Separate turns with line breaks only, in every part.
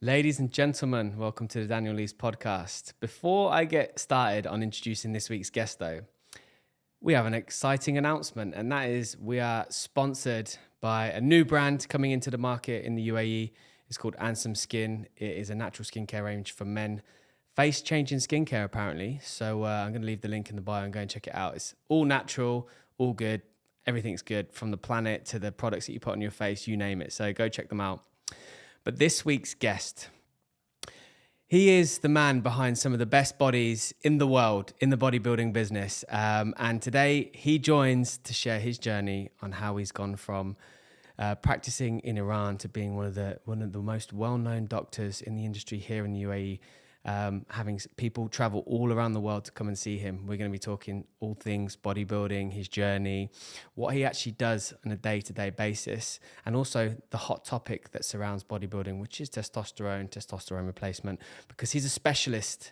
Ladies and gentlemen, welcome to the Daniel Leese podcast. Before I get started on introducing this week's guest, though, we have an exciting announcement, and that is we are sponsored by a new brand coming into the market in the UAE. It's called Ansem Skin. It is a natural skincare range for men. Face-changing skincare, apparently. So I'm going to leave the link in the bio and go and check it out. It's all natural, all good. Everything's good, from the planet to the products that you put on your face, you name it. So go check them out. But this week's guest, he is the man behind some of the best bodies in the world in the bodybuilding business. And today he joins to share his journey on how he's gone from practicing in Iran to being one of the most well-known doctors in the industry here in the UAE. Having people travel all around the world to come and see him. We're going to be talking all things bodybuilding, his journey, what he actually does on a day-to-day basis, and also the hot topic that surrounds bodybuilding, which is testosterone replacement, because he's a specialist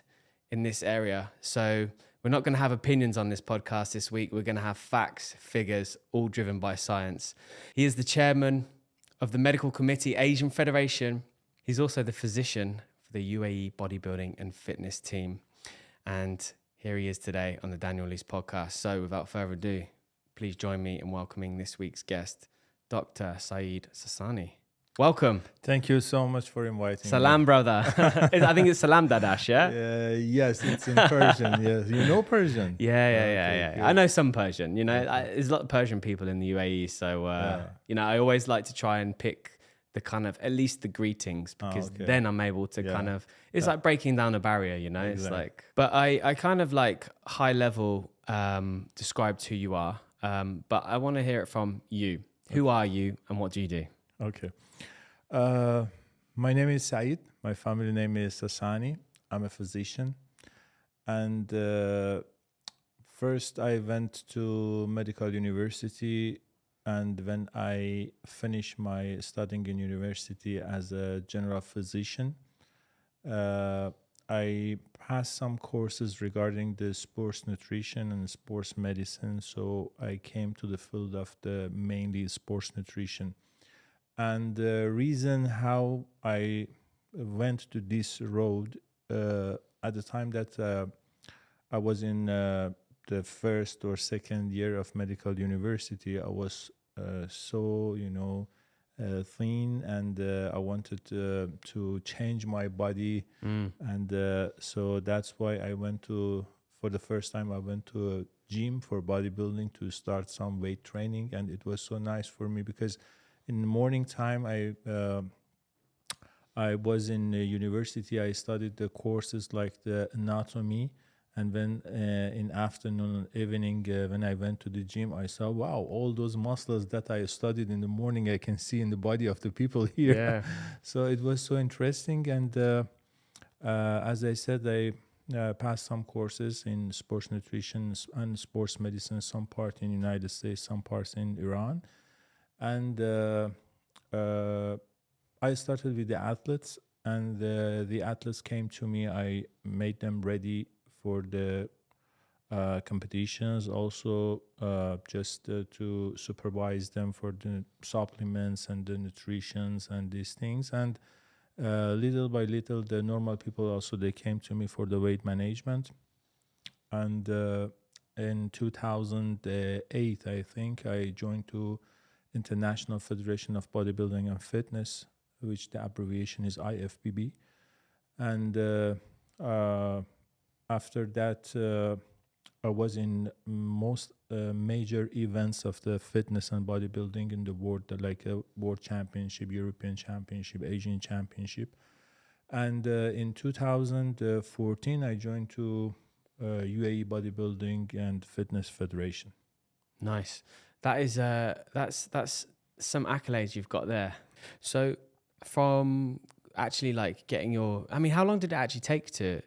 in this area. So we're not going to have opinions on this podcast this week. We're going to have facts, figures, all driven by science. He is the chairman of the Medical Committee Asian Federation. He's also the physician the UAE bodybuilding and fitness team. And here he is today on the Daniel Leese podcast. So without further ado, please join me in welcoming this week's guest, Dr. Saeed Sassani. Welcome.
Thank you so much for inviting
Salam,
me.
brother. I think it's Salam Dadash, yeah?
Yes, it's in Persian. Yes, you know Persian?
Yeah.
Good.
I know some Persian. There's a lot of Persian people in the UAE. So, I always like to try and pick the kind of, at least the greetings, because then I'm able to kind of, it's like breaking down a barrier, Exactly. It's like, but I kind of like high level described who you are, but I want to hear it from you. Who are you and what do you do?
Okay. My name is Saeed. My family name is Sassani. I'm a physician. And first I went to medical university. And when I finished my studying in university as a general physician, I passed some courses regarding the sports nutrition and sports medicine. So I came to the field of the mainly sports nutrition. And the reason how I went to this road at the time that I was in the first or second year of medical university, I was so thin, and I wanted to change my body, and so that's why I went to, for the first time, I went to a gym for bodybuilding to start some weight training, and it was so nice for me because in the morning time I was in university. I studied the courses like the anatomy. And then in afternoon and evening, when I went to the gym, I saw, wow, all those muscles that I studied in the morning, I can see in the body of the people here.
Yeah.
So it was so interesting. And as I said, I passed some courses in sports nutrition and sports medicine, some part in the United States, some parts in Iran. And I started with the athletes, and the athletes came to me. I made them ready for the competitions, also just to supervise them for the supplements and the nutritions and these things. And little by little, the normal people also, they came to me for the weight management. And in 2008, I think, I joined to International Federation of Bodybuilding and Fitness, which the abbreviation is IFBB. And after that, I was in most major events of the fitness and bodybuilding in the world, like a World Championship, European Championship, Asian Championship. And in 2014, I joined to UAE Bodybuilding and Fitness Federation.
Nice. That is that's some accolades you've got there. So from actually like getting your, I mean, how long did it actually take to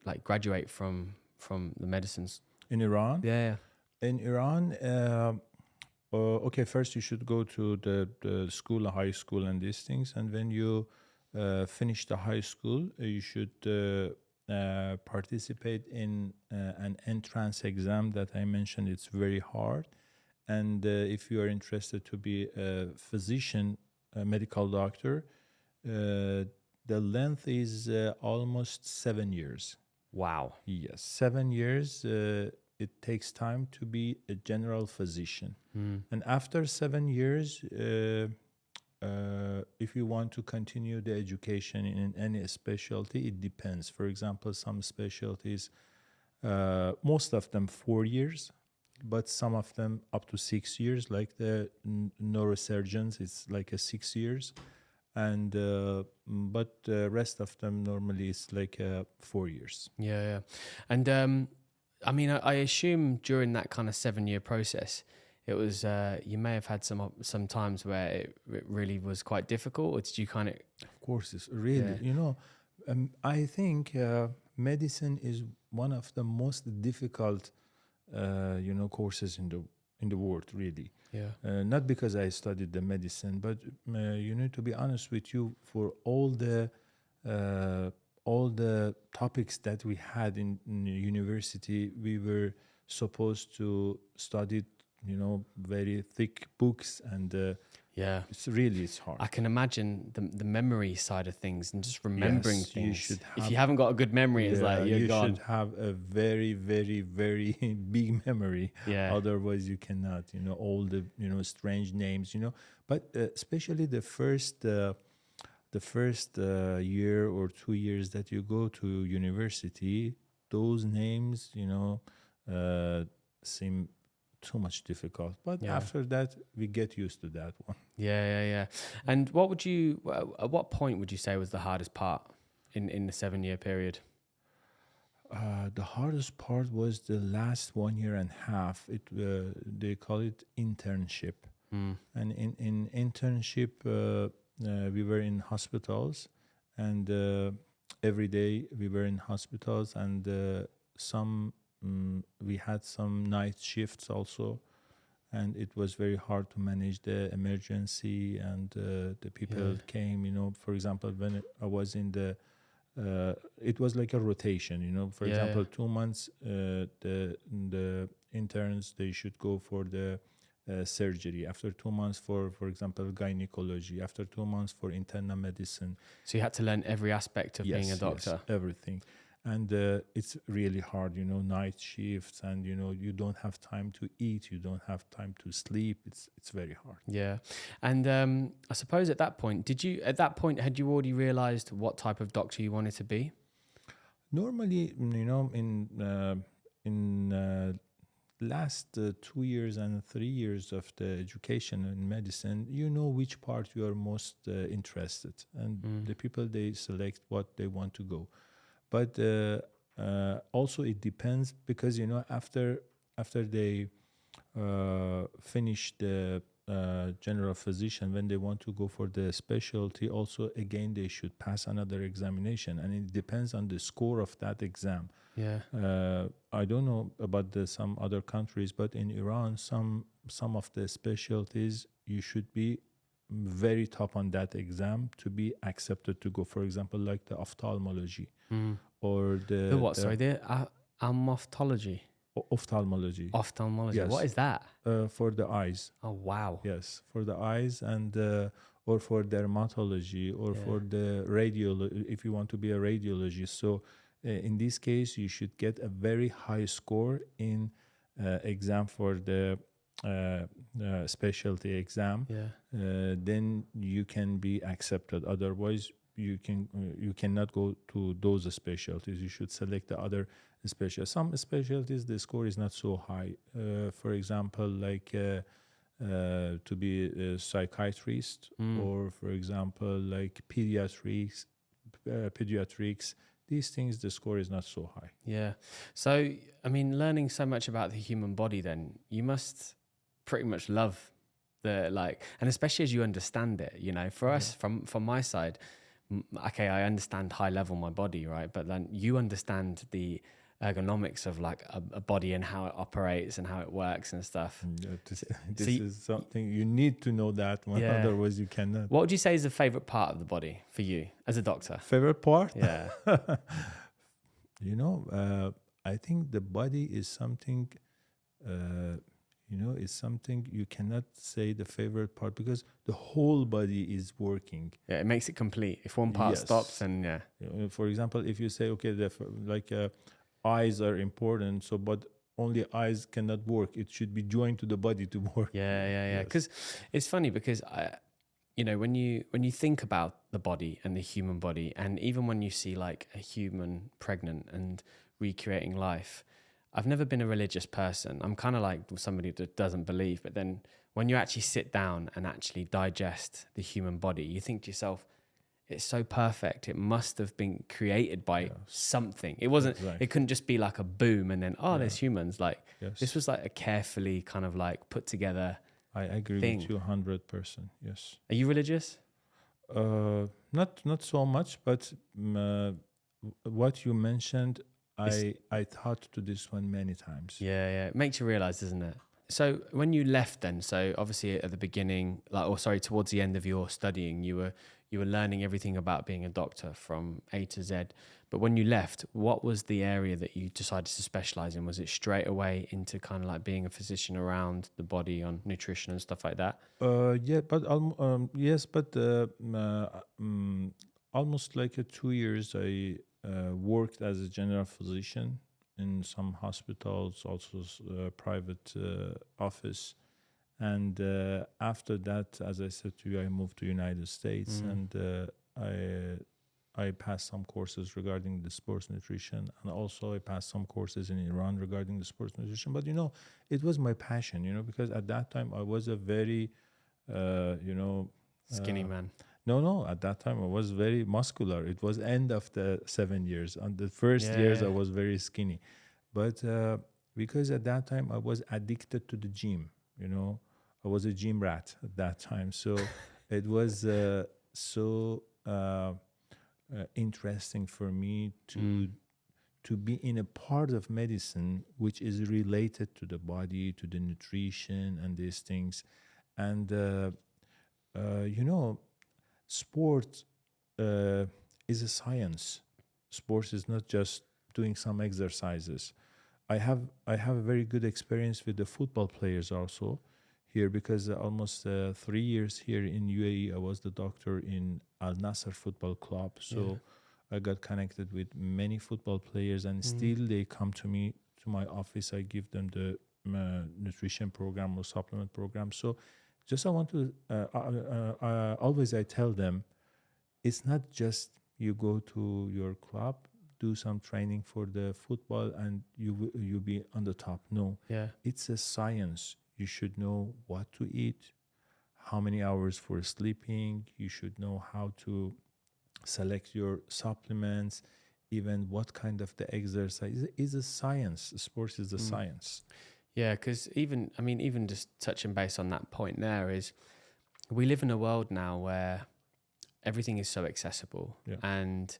like graduate from the medicines
in Iran?
Yeah.
In Iran, okay, first you should go to the school, high school, and these things. And when you finish the high school, you should participate in an entrance exam that I mentioned. It's very hard. And if you are interested to be a physician, a medical doctor, The length is almost 7 years.
Wow.
Yes, 7 years. It takes time to be a general physician. And after 7 years, if you want to continue the education in any specialty, it depends. For example, some specialties, most of them 4 years, but some of them up to 6 years, like the neurosurgeons, it's like a 6 years. And but the rest of them normally is like 4 years.
Yeah, yeah. And I mean, I assume during that kind of 7-year process, it was you may have had some times where it really was quite difficult, or did you kind of?
Of course, it's really, I think medicine is one of the most difficult, courses in the world, really.
Yeah.
Not because I studied the medicine, but to be honest with you, for all the topics that we had in university, we were supposed to study, very thick books, and
Yeah.
it's hard.
I can imagine the memory side of things and just remembering
Yes,
things.
you should
If you haven't got a good memory, it's like you're
you
gone.
should have a very, very, very big memory.
Yeah.
Otherwise, you cannot. All the strange names. But especially the first year or 2 years that you go to university, those names seem too much difficult. But after that, we get used to that one.
Yeah. And at what point would you say was the hardest part in the 7-year period?
The hardest part was the last 1.5 years. They call it internship. And in internship, we were in hospitals, and every day we were in hospitals, and we had some night shifts also, and it was very hard to manage the emergency, and the people came, for example, when I was in the it was like a rotation, for example, 2 months the interns, they should go for the surgery, after 2 months for example gynecology, after 2 months for internal medicine.
So you had to learn every aspect of being a doctor.
Yes, everything. And it's really hard, night shifts, and you don't have time to eat, you don't have time to sleep. It's very hard.
Yeah. And I suppose at that point, had you already realized what type of doctor you wanted to be?
Normally, in last 2 years and 3 years of the education in medicine, which part you are most interested, and the people, they select what they want to go. But also it depends, because after they finish the general physician, when they want to go for the specialty, also again they should pass another examination, and it depends on the score of that exam.
Yeah.
I don't know about some other countries, but in Iran, some of the specialties, you should be very top on that exam to be accepted to go. For example, like the ophthalmology or
The what? Sorry, the ophthalmology.
Ophthalmology.
Ophthalmology.
Yes.
What is that?
For the eyes.
Oh wow.
Yes, for the eyes, and or for dermatology, or for the radiology, if you want to be a radiologist. So in this case, you should get a very high score in exam for the specialty exam. Then you can be accepted. Otherwise, you cannot go to those specialties. You should select the other specialties. Some specialties, the score is not so high. For example, like to be a psychiatrist, or for example, like pediatrics. These things, the score is not so high.
Yeah. So, I mean, learning so much about the human body, then you must pretty much love and especially as you understand it, for us, from my side, okay, I understand high level my body, right? But then you understand the ergonomics of like a body and how it operates and how it works and stuff.
This is something you need to know that one, otherwise you cannot.
What would you say is the favorite part of the body for you as a doctor?
Favorite part?
Yeah.
I think the body is something, It's something you cannot say the favorite part because the whole body is working.
Yeah, it makes it complete. If one part stops, then yeah.
For example, if you say, okay, eyes are important, so but only eyes cannot work. It should be joined to the body to work.
Yeah. Because it's funny because when you think about the body and the human body, and even when you see like a human pregnant and recreating life, I've never been a religious person. I'm kind of like somebody that doesn't believe, but then when you actually sit down and actually digest the human body, you think to yourself, it's so perfect. It must have been created by something. It wasn't, It couldn't just be like a boom and then, there's humans. Like this was like a carefully kind of like put together
I agree
thing.
with you 100%. Yes.
Are you religious?
Not so much, but what you mentioned, I thought to this one many times.
Yeah. It makes you realize, doesn't it? So when you left then, so obviously at the beginning, towards the end of your studying, you were learning everything about being a doctor from A to Z. But when you left, what was the area that you decided to specialize in? Was it straight away into kind of like being a physician around the body on nutrition and stuff like that?
Yeah, but yes, but almost like 2 years I worked as a general physician in some hospitals, also private office. And after that, as I said to you, I moved to United States and I passed some courses regarding the sports nutrition, and also I passed some courses in Iran regarding the sports nutrition. But it was my passion, because at that time I was a very,
Skinny man.
No, at that time I was very muscular. It was end of the 7 years. On the first years I was very skinny, but because at that time I was addicted to the gym. I was a gym rat at that time, so it was so interesting for me to be in a part of medicine which is related to the body, to the nutrition and these things. And sport is a science. Sports is not just doing some exercises. I have a very good experience with the football players also here, because almost 3 years here in UAE, I was the doctor in Al Nasser Football Club. So I got connected with many football players, and still they come to me, to my office. I give them the nutrition program or supplement program. So just I want to, always I tell them, it's not just you go to your club, do some training for the football, and you be on the top. No, it's a science. You should know what to eat, how many hours for sleeping. You should know how to select your supplements, even what kind of the exercise is a science. Sports is a science.
Yeah, because even just touching base on that point there is, we live in a world now where everything is so accessible and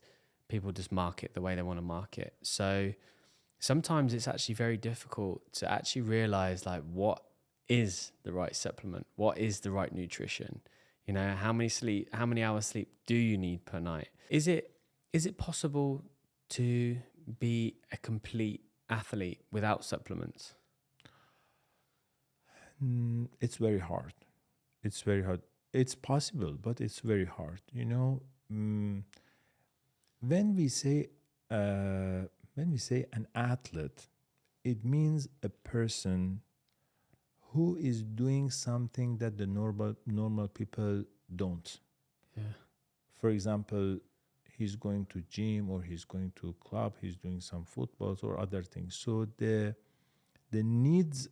people just market the way they want to market. So sometimes it's actually very difficult to actually realize like what is the right supplement, what is the right nutrition, how many hours sleep do you need per night? Is it possible to be a complete athlete without supplements?
It's very hard. It's very hard. It's possible, but it's very hard. When we say an athlete, it means a person who is doing something that the normal people don't.
Yeah.
For example, he's going to gym, or he's going to club, he's doing some footballs or other things. So the needs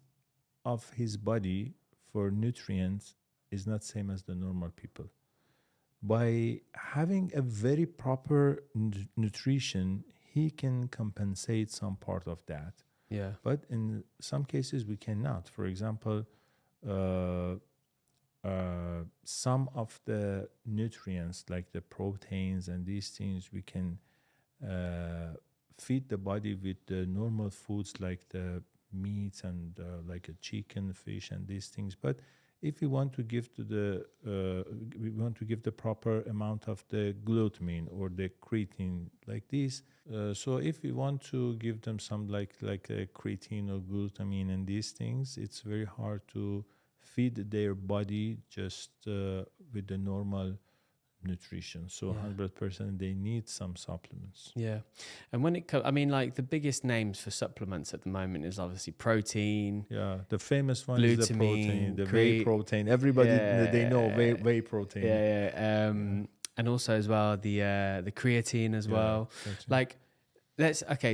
of his body for nutrients is not same as the normal people. By having a very proper nutrition, he can compensate some part of that.
Yeah.
But in some cases we cannot. For example, some of the nutrients like the proteins and these things, we can feed the body with the normal foods like the meats and like a chicken, fish and these things. But if we want to give to the we want to give the proper amount of the glutamine or the creatine like this. So if we want to give them some like a creatine or glutamine and these things, it's very hard to feed their body just with the normal nutrition. So 100% they need some supplements.
Yeah. And when it comes, I mean, like the biggest names for supplements at the moment is obviously protein.
Yeah, the famous one is the protein,
glutamine,
the whey protein. Everybody they know whey protein.
Yeah. And also as well the creatine as well.
Protein.
Like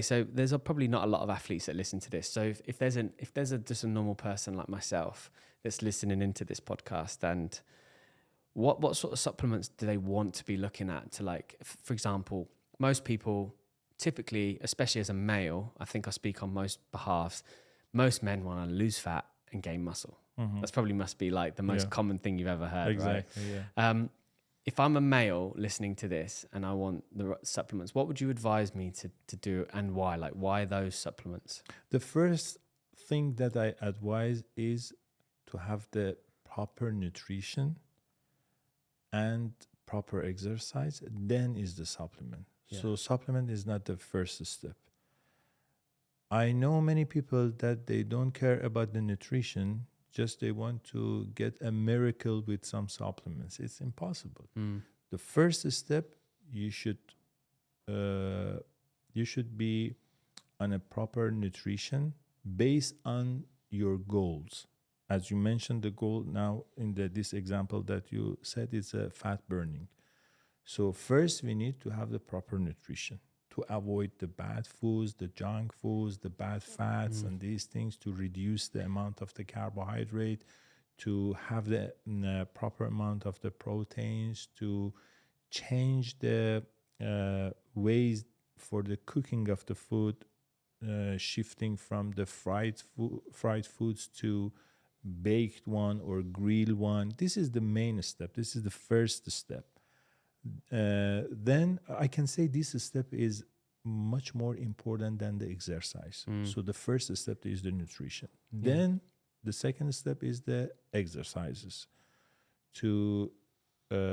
so there's probably not a lot of athletes that listen to this. So if there's just a normal person like myself that's listening into this podcast, and what sort of supplements do they want to be looking at to, like, for example, most people typically, especially as a male, I think I speak on most behalves, most men want to lose fat and gain muscle. That's probably must be like the most common thing you've ever heard,
exactly,
right?
Yeah.
If I'm a male listening to this and I want the supplements, what would you advise me to do, and why? Like, why those supplements?
The first thing that I advise is to have the proper nutrition and proper exercise, then is the supplement. So supplement is not the first step. I know many people that they don't care about the nutrition, just they want to get a miracle with some supplements. It's impossible. The first step, you should be on a proper nutrition based on your goals. As you mentioned, the goal now in this example that you said is fat burning. So first we need to have the proper nutrition to avoid the bad foods, the junk foods, the bad fats and these things, to reduce the amount of the carbohydrate, to have the proper amount of the proteins, to change the ways for the cooking of the food, shifting from the fried foods to baked one or grilled one. This is the main step. This is the first step. Then I can say this step is much more important than the exercise. So the first step is the nutrition. Then the second step is the exercises. To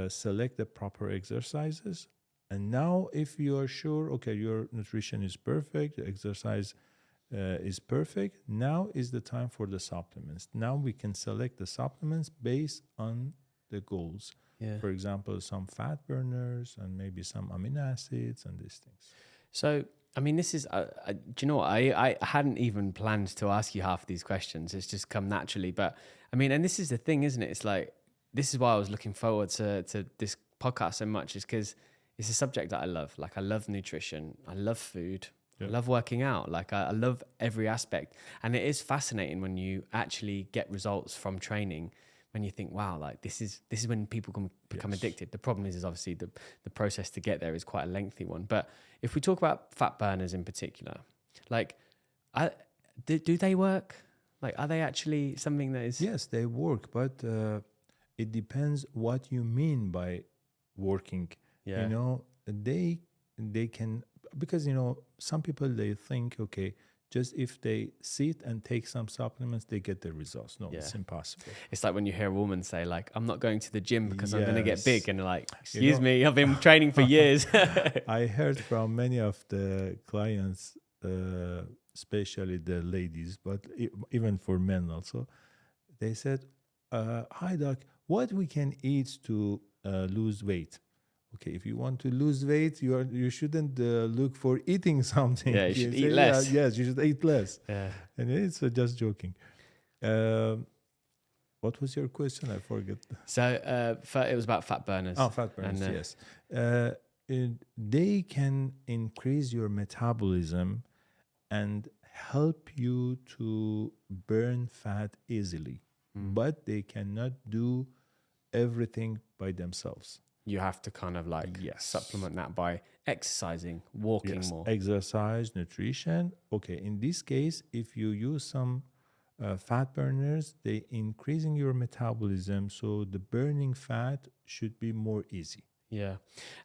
select the proper exercises. And now if you are sure, okay, your nutrition is perfect, the exercise is perfect, now is the time for the supplements. Now we can select the supplements based on the goals. For example, some fat burners and maybe some amino acids and these things.
So, I mean, this is, do you know what? I hadn't even planned to ask you half of these questions. It's just come naturally. But I mean, and this is the thing, isn't it? It's like, this is why I was looking forward to this podcast so much, is because it's a subject that I love. Like, I love nutrition. I love food. I love working out. Like, I love every aspect. And it is fascinating when you actually get results from training, when you think, wow, like this is when people can become addicted. The problem is obviously the process to get there is quite a lengthy one. But if we talk about fat burners in particular, like, do they work? Like, are they actually something that is...
Yes, they work, but it depends what you mean by working.
Yeah.
You know, they can, because, you know, some people, they think, okay, just if they sit and take some supplements, they get the results. No, it's impossible.
It's like when you hear a woman say, like, I'm not going to the gym because I'm going to get big. And they're like, excuse
You know,
me, I've been training for years.
I heard from many of the clients, especially the ladies, but even for men also, they said, hi, doc, what we can eat to lose weight? Okay, if you want to lose weight, you shouldn't look for eating something.
Yeah, you should eat less.
Yes, you should eat less.
Yeah.
And it's just joking. What was your question? I forget.
So it was about fat burners.
Oh, fat burners, yes. They can increase your metabolism and help you to burn fat easily. But they cannot do everything by themselves.
You have to kind of like supplement that by exercising, walking more.
Exercise, nutrition. Okay, in this case, if you use some fat burners, they increasing your metabolism, so the burning fat should be more easy.
Yeah.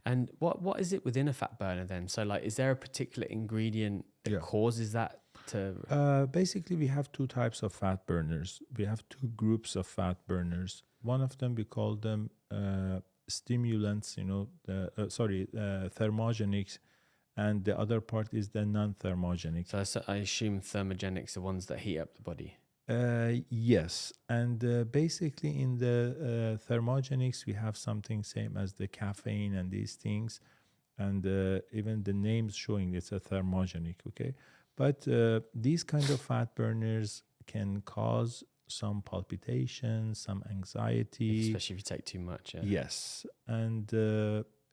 And what is it within a fat burner then? So, like, is there a particular ingredient that causes that
Basically, we have two types of fat burners. We have two groups of fat burners. One of them, we call them stimulants, thermogenics, and the other part is the non-thermogenic.
So I assume thermogenics are ones that heat up the body.
Yes, and basically in the thermogenics, we have something same as the caffeine and these things, and even the names showing it's a thermogenic, okay? But these kind of fat burners can cause some palpitations, some anxiety.
Especially if you take too much. Yeah.
Yes, and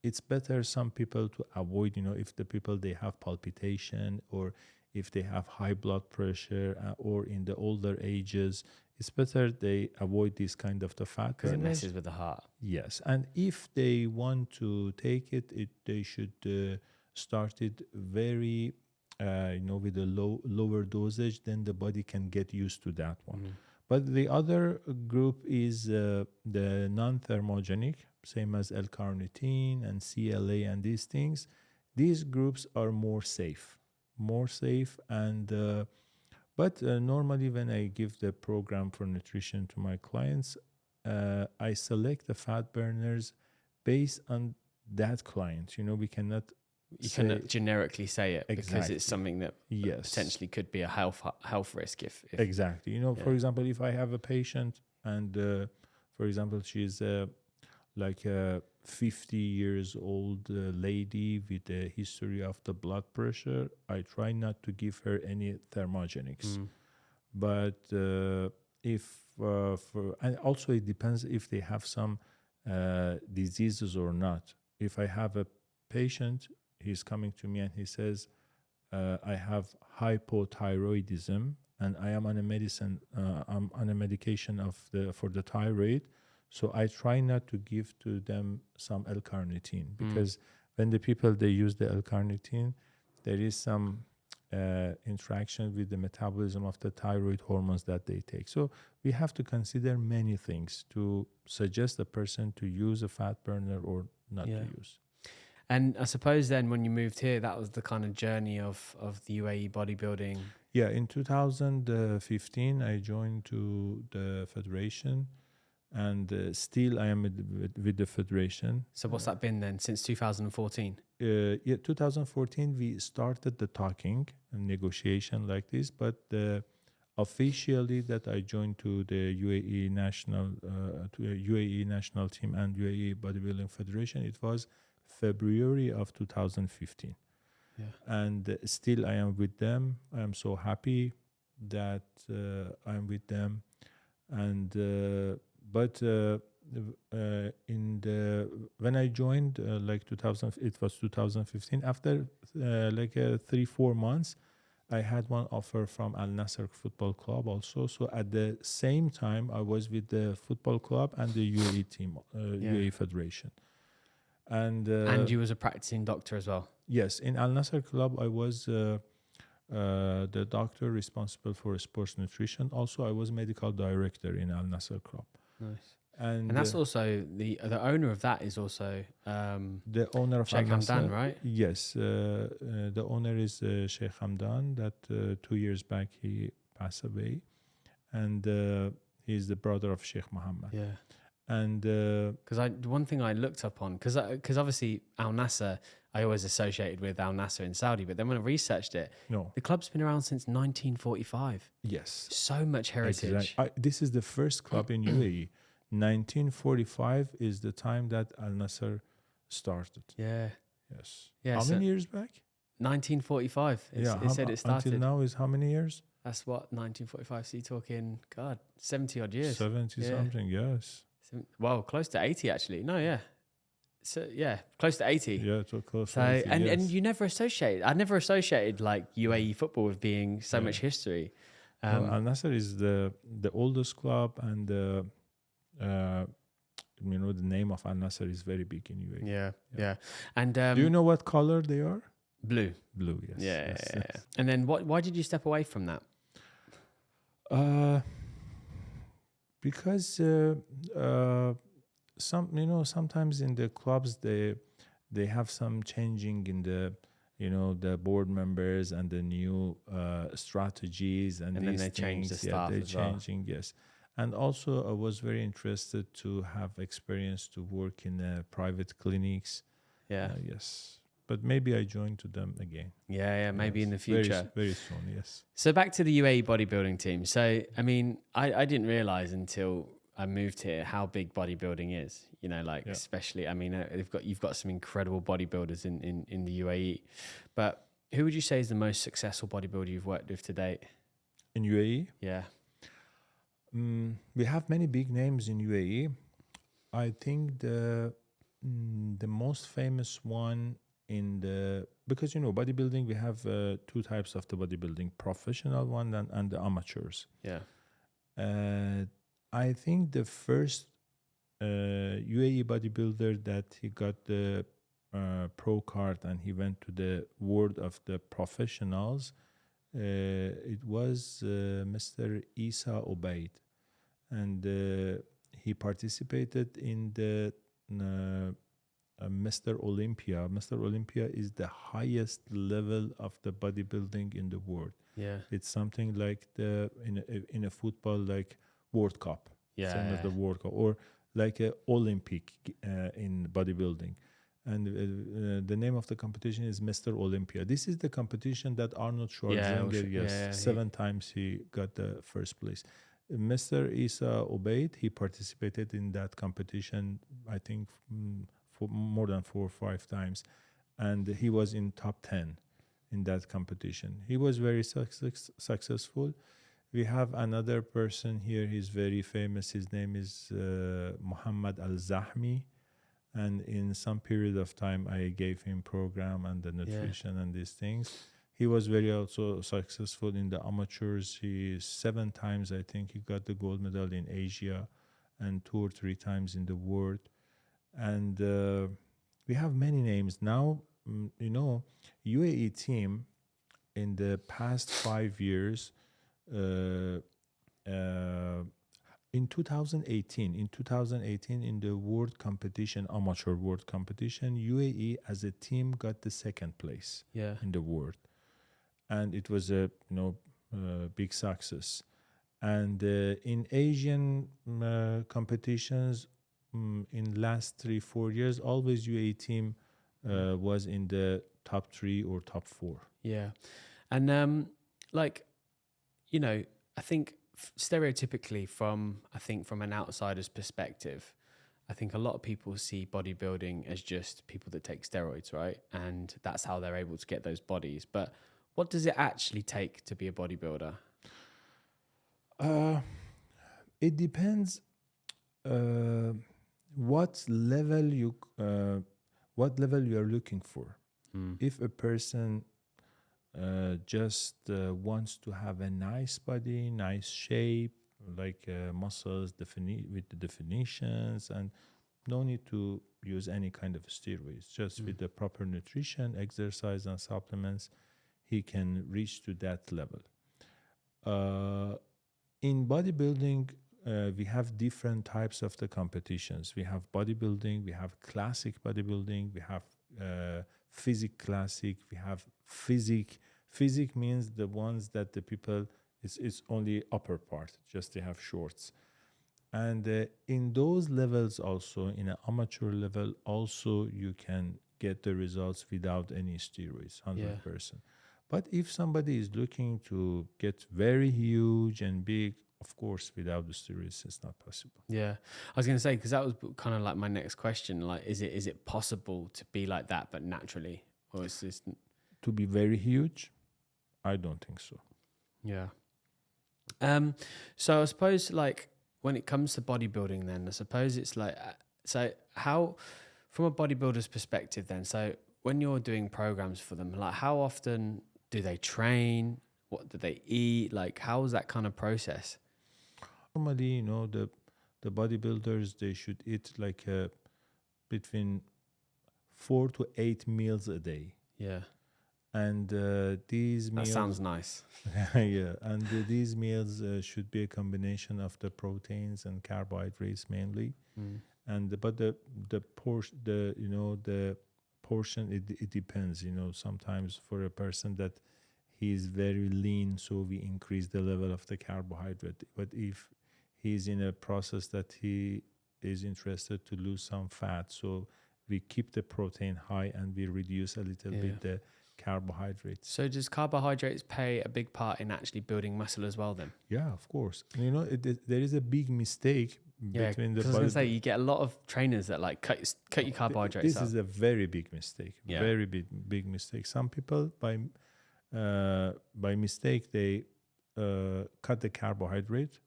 it's better some people to avoid, if the people they have palpitation or if they have high blood pressure or in the older ages, it's better they avoid this kind of the fat
Because it
burners.
messes with the heart.
Yes, and if they want to take it, they should start it very, with a lower dosage. Then the body can get used to that one.
Mm.
But the other group is the non-thermogenic, same as L-carnitine and CLA and these things. These groups are more safe, and but normally when I give the program for nutrition to my clients, I select the fat burners based on that client. We cannot
cannot generically say it because
Exactly.
it's something that
Yes.
potentially could be a health risk if
Exactly. For example, if I have a patient and, for example, she's like a 50 years old lady with a history of the blood pressure, I try not to give her any thermogenics. But and also it depends if they have some diseases or not. If I have a patient, he's coming to me and he says, I have hypothyroidism and I am on a medicine, I'm on a medication for the thyroid. So I try not to give to them some L-carnitine because when the people, they use the L-carnitine, there is some interaction with the metabolism of the thyroid hormones that they take. So we have to consider many things to suggest a person to use a fat burner or not to use.
And I suppose then when you moved here, that was the kind of journey of the UAE bodybuilding.
Yeah, in 2015, I joined to the federation, and still I am with the federation.
So what's that been then since 2014?
2014, we started the talking and negotiation like this, but officially that I joined to the UAE national team and UAE bodybuilding federation, it was February of 2015.
Yeah.
And still I am with them. I am so happy that I'm with them. And when I joined, it was 2015. After 3-4 months, I had one offer from Al Nasser Football Club also. So at the same time, I was with the football club and the UAE team, UAE Federation. And
you was a practicing doctor as well?
Yes, in Al Nasser Club, I was the doctor responsible for sports nutrition. Also, I was medical director in Al Nasser Club.
Nice.
And
that's also the owner of that is also
the owner of
Sheikh
Al Nasser,
Hamdan, right?
Yes, the owner is Sheikh Hamdan. That 2 years back he passed away, and he's the brother of Sheikh Mohammed.
Yeah.
And
because one thing I looked up on, because obviously Al Nasser, I always associated with Al Nasser in Saudi, but then when I researched it, the club's been around since 1945.
Yes,
so much heritage.
Exactly. This is the first club in UAE. 1945 is the time that Al Nasser started.
Yeah.
Yes.
Yeah.
How many years back?
1945. It said it started.
Until now is how many years?
That's what 1945. So you're talking, 70 odd years.
70 something. Yes.
Well, close to 80 actually. No, yeah. So close to 80.
Yeah, so close to 80.
And you never associated. I never associated like UAE football with being so much history.
Al Nasser is the oldest club, and the name of Al Nasser is very big in UAE.
Yeah. And
do you know what color they are?
Blue.
Blue. Yes.
Yeah. And then why did you step away from that?
Because sometimes in the clubs they have some changing in the board members and the new strategies and
And then
these
they change the
things. Yeah,
staff
they're
as well.
changing. Yes, and also I was very interested to have experience to work in private clinics.
Yeah.
Yes, but maybe I join to them again.
Yeah, maybe
Yes,
in the
very
future.
very soon. Yes.
So back to the UAE bodybuilding team. So, I mean, I didn't realize until I moved here how big bodybuilding is, like
Yeah.
especially, I mean, you've got some incredible bodybuilders in the UAE, but who would you say is the most successful bodybuilder you've worked with to date?
In UAE,
Yeah.
we have many big names in UAE. I think the most famous one because bodybuilding, we have two types of the bodybuilding: professional one and the amateurs.
Yeah.
I think the first UAE bodybuilder that he got the pro card and he went to the world of the professionals, it was Mr. Isa Obaid, and he participated in the Mr. Olympia. Mr. Olympia is the highest level of the bodybuilding in the world.
Yeah.
It's something like in a football, like World Cup,
Yeah.
same as the World Cup, or like a Olympic in bodybuilding. And the name of the competition is Mr. Olympia. This is the competition that Arnold Schwarzenegger, 7 times he got the first place. Mr. Isa Obaid, he participated in that competition, I think, for more than 4 or 5 times, and he was in top 10 in that competition. He was very successful. We have another person here. He's very famous. His name is Muhammad Al-Zahmi. And in some period of time, I gave him program and the nutrition and these things. He was very also successful in the amateurs. He 7 times, I think, he got the gold medal in Asia and 2 or 3 times in the world. And we have many names. Now, UAE team in the past 5 years, in 2018 in the world competition, amateur world competition, UAE as a team got the 2nd place in the world, and it was a big success. And in Asian competitions, in last 3-4 years, always UAE team was in the top 3 or top 4.
Yeah. And I think stereotypically from an outsider's perspective, I think a lot of people see bodybuilding as just people that take steroids, right? And that's how they're able to get those bodies. But what does it actually take to be a bodybuilder?
It depends what level you are looking for. If a person just wants to have a nice body, nice shape, like muscles with the definitions, and no need to use any kind of steroids, just with the proper nutrition, exercise, and supplements, he can reach to that level. In bodybuilding, we have different types of the competitions. We have bodybuilding, we have classic bodybuilding, we have physique classic, we have physique. Physique means the ones that the people, it's only upper part, just they have shorts. And in those levels also, in an amateur level, also you can get the results without any steroids, 100%. But if somebody is looking to get very huge and big, of course, without the steroids, it's not possible.
Yeah, I was going to say, because that was kind of like my next question. Like, is it possible to be like that, but naturally, or is this
to be very huge? I don't think so.
Yeah. So I suppose, like, when it comes to bodybuilding, then I suppose it's like, so how, from a bodybuilder's perspective, then, so when you're doing programs for them, like, how often do they train? What do they eat? Like, how is that kind of process?
Normally, the bodybuilders, they should eat like between 4 to 8 meals a day.
Yeah.
And these meals...
That sounds nice.
Yeah, and these meals should be a combination of the proteins and carbohydrates mainly. And but the portion, it depends. Sometimes for a person that he is very lean, so we increase the level of the carbohydrate. But if he's in a process that he is interested to lose some fat, so we keep the protein high and we reduce a little bit the carbohydrates.
So does carbohydrates play a big part in actually building muscle as well then?
Yeah, of course. There is a big mistake between the
I was going to say, you get a lot of trainers that like cut your carbohydrates
This
up.
is a very big mistake.
Yeah.
Very big mistake. Some people by mistake they cut the carbohydrate,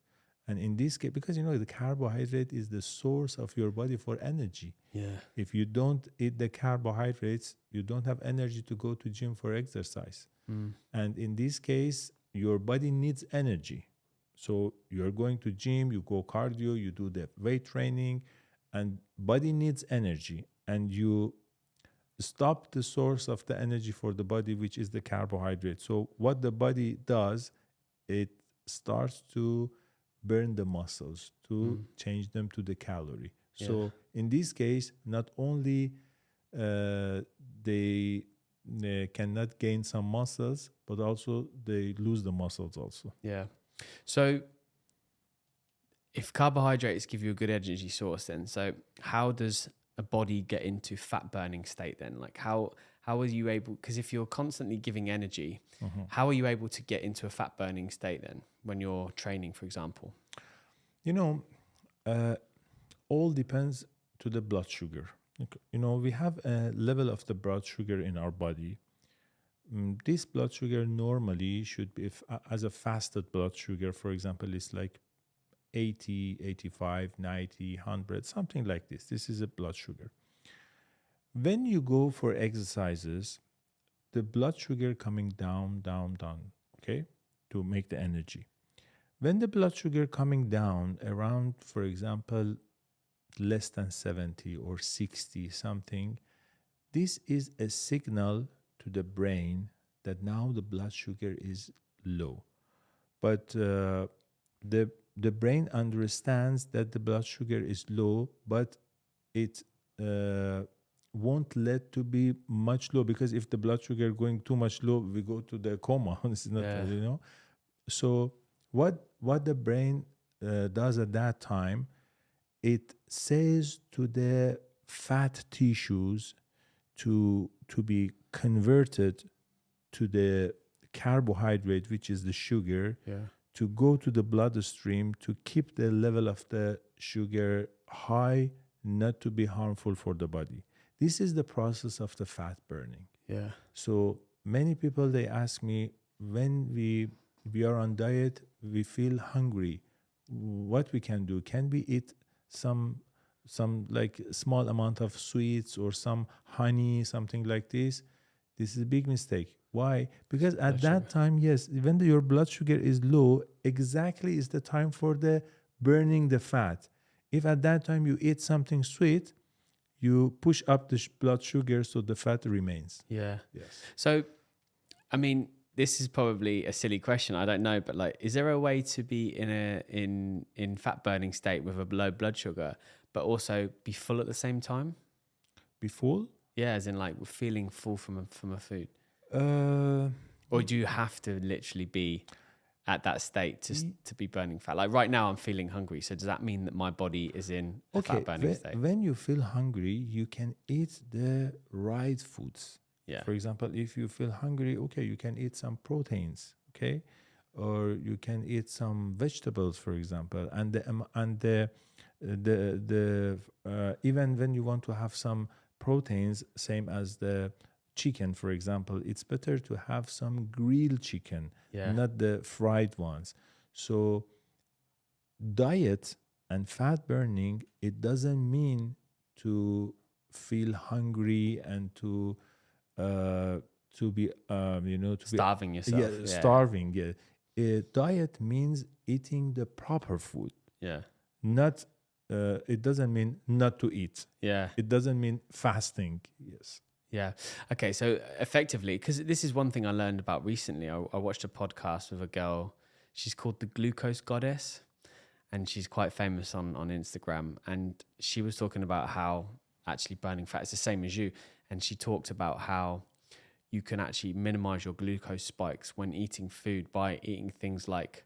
and in this case, because the carbohydrate is the source of your body for energy.
Yeah.
If you don't eat the carbohydrates, you don't have energy to go to gym for exercise. And in this case, your body needs energy. So you're going to gym, you go cardio, you do the weight training, and body needs energy. And you stop the source of the energy for the body, which is the carbohydrate. So what the body does, it starts to burn the muscles to change them to the calorie. So in this case, not only they cannot gain some muscles, but also they lose the muscles also.
Yeah. So if carbohydrates give you a good energy source, then so how does a body get into fat burning state then? Like how are you able, because if you're constantly giving energy, how are you able to get into a fat burning state then when you're training, for example?
All depends to the blood sugar. We have a level of the blood sugar in our body. This blood sugar normally should be, as a fasted blood sugar, for example, it's like 80, 85, 90, 100, something like this. This is a blood sugar. When you go for exercises, the blood sugar coming down, okay, to make the energy. When the blood sugar coming down around, for example, less than 70 or 60 something, this is a signal to the brain that now the blood sugar is low. But the brain understands that the blood sugar is low, but it won't let to be much low, because if the blood sugar going too much low, we go to the coma. It's not, So what the brain does at that time, it says to the fat tissues to be converted to the carbohydrate, which is the sugar, to go to the bloodstream to keep the level of the sugar high, not to be harmful for the body. This is the process of the fat burning.
Yeah.
So many people, they ask me, when we are on diet, we feel hungry, what we can do? Can we eat some like small amount of sweets or some honey, something like this? This is a big mistake. Why? Because at that time, yes, when your blood sugar is low, exactly is the time for the burning the fat. If at that time you eat something sweet, you push up the blood sugar, so the fat remains.
Yeah.
Yes.
So, I mean, this is probably a silly question, I don't know, but like, is there a way to be in fat burning state with a low blood sugar, but also be full at the same time?
Be full?
Yeah, as in like feeling full from a food.
Uh,
Or do you have to literally be at that state to be burning fat? Like right now I'm feeling hungry. So does that mean that my body is in a fat burning state?
When you feel hungry, you can eat the right foods.
Yeah.
For example, if you feel hungry, okay, you can eat some proteins, okay? Or you can eat some vegetables, for example. And even when you want to have some proteins, same as the chicken, for example, it's better to have some grilled chicken, not the fried ones. So diet and fat burning, it doesn't mean to feel hungry and to be
starving yourself.
Yeah, starving. Yeah, diet means eating the proper food.
Yeah.
Not. It doesn't mean not to eat.
Yeah.
It doesn't mean fasting. Yes.
Yeah. Okay. So effectively, because this is one thing I learned about recently. I watched a podcast with a girl. She's called the Glucose Goddess, and she's quite famous on Instagram. And she was talking about how actually burning fat is the same as you. and she talked about how you can actually minimize your glucose spikes when eating food by eating things like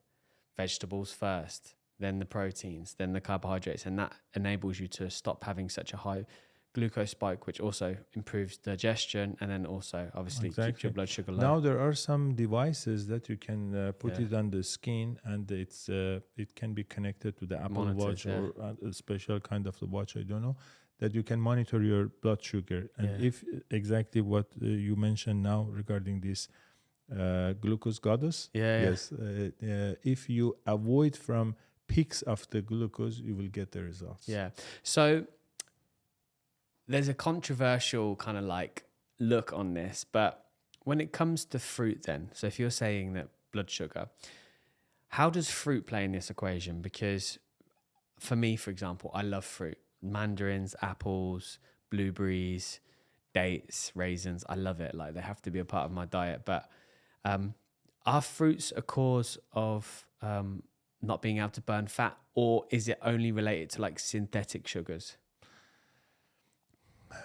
vegetables first, then the proteins, then the carbohydrates, and that enables you to stop having such a high glucose spike, which also improves digestion, and then also obviously keeps your blood sugar low.
Now there are some devices that you can put
Yeah.
it on the skin, and it can be connected to the Apple
Monitors,
Watch
yeah.
or a special kind of the watch, I don't know, that you can monitor your blood sugar. And
Yeah.
if exactly what you mentioned now regarding this glucose goddess,
Yeah, yeah.
yes, if you avoid from peaks of the glucose, you will get the results.
Yeah. So there's a controversial kind of like look on this, but when it comes to fruit then, so if you're saying that blood sugar, how does fruit play in this equation? Because for me, for example, I love fruit. Mandarins, apples, blueberries, dates, raisins. I love it. Like they have to be a part of my diet. But are fruits a cause of not being able to burn fat, or is it only related to like synthetic sugars?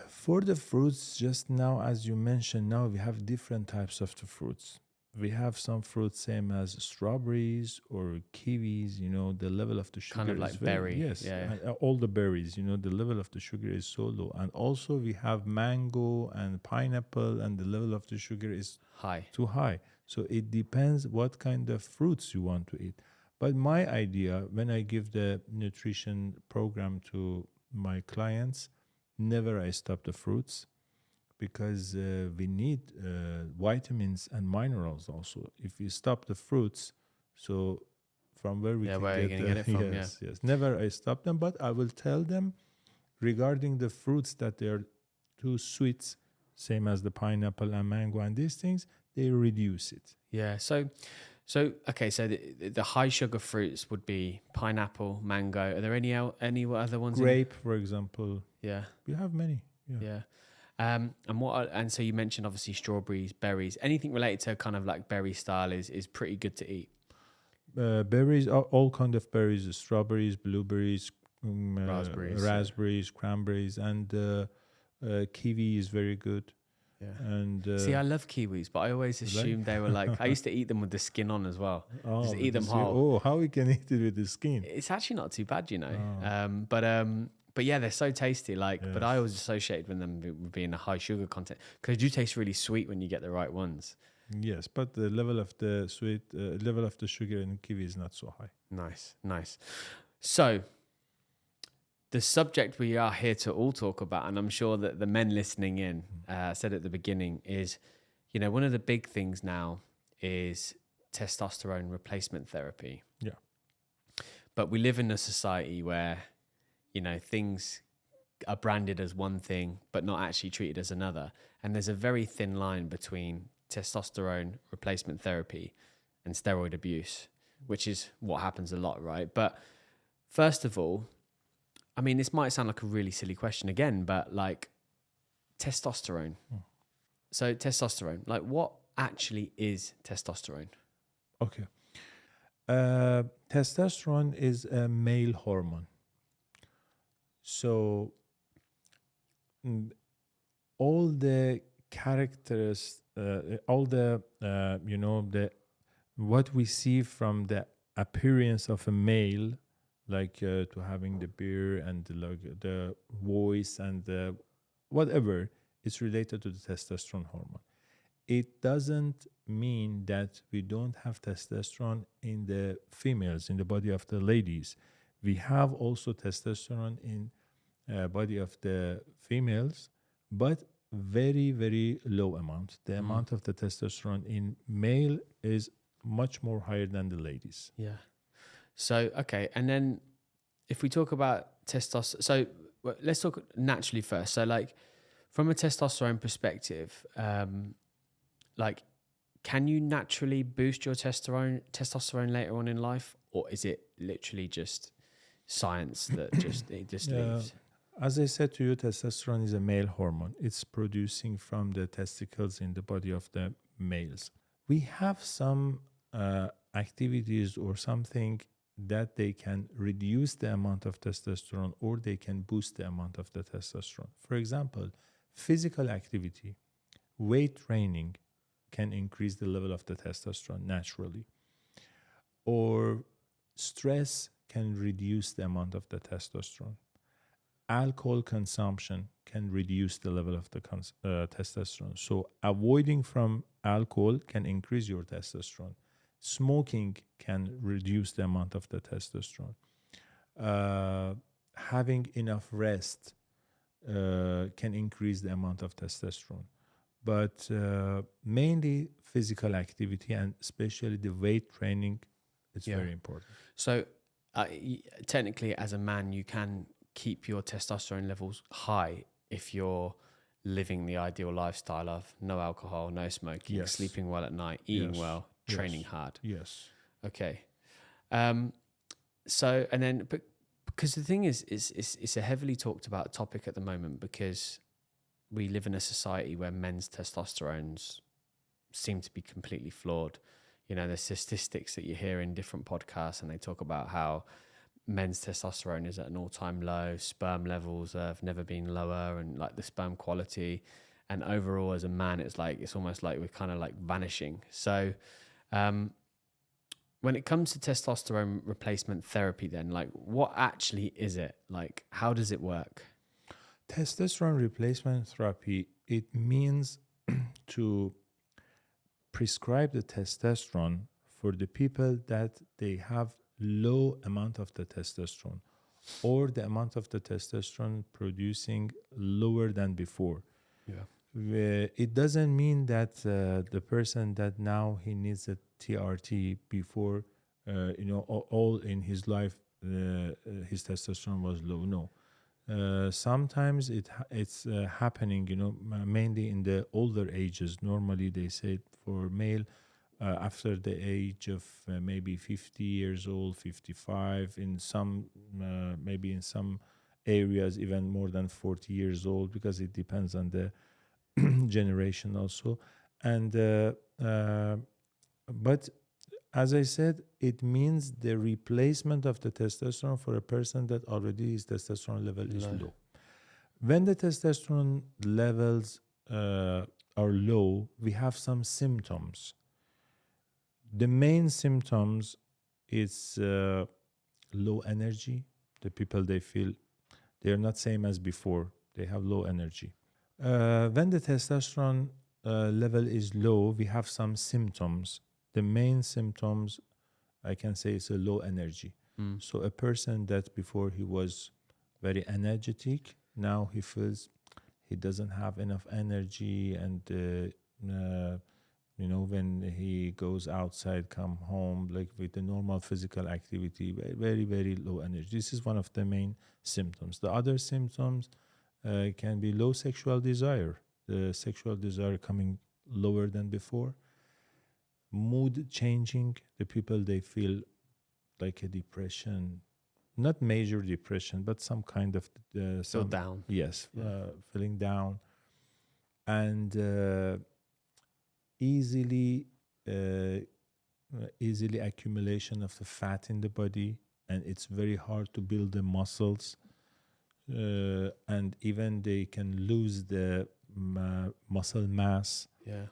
For the fruits, just now, as you mentioned, now we have different types of the fruits. We have some fruits same as strawberries or kiwis, the level of the sugar
Kind of
is
like
very,
berry.
yes,
Yeah.
and, all the berries, the level of the sugar is so low. And also we have mango and pineapple, and the level of the sugar is
High.
too high. So it depends what kind of fruits you want to eat. But my idea, when I give the nutrition program to my clients, never I stop the fruits, because we need vitamins and minerals also. If we stop the fruits, so from where we can
where are you
get,
gonna get it from?
yes, never I stop them, but I will tell them regarding the fruits that they are too sweet, same as the pineapple and mango and these things, they reduce it.
Yeah. So okay. So the high sugar fruits would be pineapple, mango. Are there any other ones?
Grape, for example.
Yeah.
We have many.
Yeah. And so you mentioned obviously strawberries, berries. Anything related to kind of like berry style is pretty good to eat.
Berries, all kind of berries: strawberries, blueberries, raspberries, cranberries, and kiwi is very good.
Yeah.
And
see, I love kiwis, but I always assumed they were like, I used to eat them with the skin on as well. Just eat them whole.
Oh, how we can eat it with the skin?
It's actually not too bad,
Oh.
But yeah, they're so tasty. Like,
Yes.
but I always associated with them with being a high sugar content, because they do taste really sweet when you get the right ones.
Yes, but the level of the level of the sugar in kiwi is not so high.
Nice. So the subject we are here to all talk about, and I'm sure that the men listening in said at the beginning, is, one of the big things now is testosterone replacement therapy.
Yeah.
But we live in a society where, things are branded as one thing, but not actually treated as another. And there's a very thin line between testosterone replacement therapy and steroid abuse, which is what happens a lot, right? But first of all, I mean, this might sound like a really silly question again, but like testosterone. So testosterone, like what actually is testosterone?
Okay. Testosterone is a male hormone. So all the characters, all the what we see from the appearance of a male, like to having the beard and the voice and the whatever, is related to the testosterone hormone. It doesn't mean that we don't have testosterone in the females, in the body of the ladies. We have also testosterone in body of the females, but very, very low amount. The amount of the testosterone in male is much more higher than the ladies.
Yeah. So, okay. And then if we talk about testosterone, so let's talk naturally first. So like from a testosterone perspective, like, can you naturally boost your testosterone later on in life, or is it literally just science that just leaves?
As I said to you, testosterone is a male hormone. It's producing from the testicles in the body of the males. We have some activities or something that they can reduce the amount of testosterone, or they can boost the amount of the testosterone. For example, Physical activity, weight training can increase the level of the testosterone naturally, or stress can reduce the amount of the testosterone. Alcohol consumption can reduce the level of the testosterone. So avoiding from alcohol can increase your testosterone. Smoking can reduce the amount of the testosterone. Having enough rest can increase the amount of testosterone. But mainly physical activity, and especially the weight training, is very important.
So technically, as a man, you can keep your testosterone levels high if you're living the ideal lifestyle of no alcohol, no smoking,
Yes.
sleeping well at night, eating
Yes.
well,
Yes.
training hard.
Yes.
Okay. So, and then, but because the thing is, it's a heavily talked about topic at the moment, because we live in a society where men's testosterones seem to be completely flawed. You know, there's statistics that you hear in different podcasts, and they talk about how men's testosterone is at an all-time low, sperm levels have never been lower, and like the sperm quality, and overall as a man, it's almost like we're kind of like vanishing. So when it comes to testosterone replacement therapy, then like what actually is it? Like, how does it work?
Testosterone replacement therapy, it means to prescribe the testosterone for the people that they have low amount of the testosterone, or the amount of the testosterone producing lower than before.
Yeah.
It doesn't mean that the person that now he needs a TRT before, all in his life, his testosterone was low. No. Sometimes it's happening, mainly in the older ages. Normally, they say for male, after the age of maybe 50 years old, 55, in some, maybe in some areas, even more than 40 years old, because it depends on the generation also. And but as I said, it means the replacement of the testosterone for a person that already his testosterone level is low. When the testosterone levels are low, we have some symptoms. The main symptoms is low energy. The people, they feel they're not same as before. They have low energy. When the testosterone level is low, we have some symptoms. The main symptoms, I can say, is a low energy. So a person that before he was very energetic, now he feels he doesn't have enough energy, and when he goes outside, come home, like with the normal physical activity, very, very low energy. This is one of the main symptoms. The other symptoms can be low sexual desire, the sexual desire coming lower than before. Mood changing, the people, they feel like a depression, not major depression, but some kind of
Feel down.
Yes, feeling down, and easily accumulation of the fat in the body, and it's very hard to build the muscles, and even they can lose the muscle mass.
Yeah.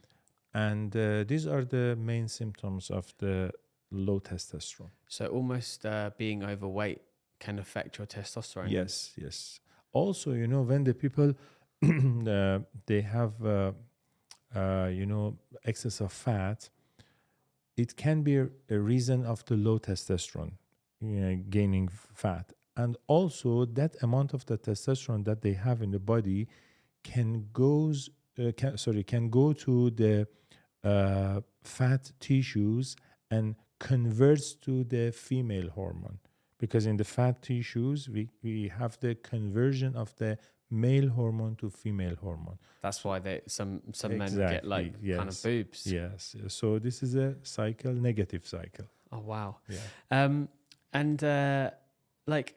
And these are the main symptoms of the low testosterone.
So almost being overweight can affect your testosterone.
Yes. Also, when the people they have excess of fat, it can be a reason of the low testosterone, gaining fat. And also that amount of the testosterone that they have in the body can go to the fat tissues and converts to the female hormone, because in the fat tissues we have the conversion of the male hormone to female hormone.
That's why some
Exactly,
men get like kind of boobs.
Yes. So this is a cycle, negative cycle.
Oh wow.
Yeah.
Like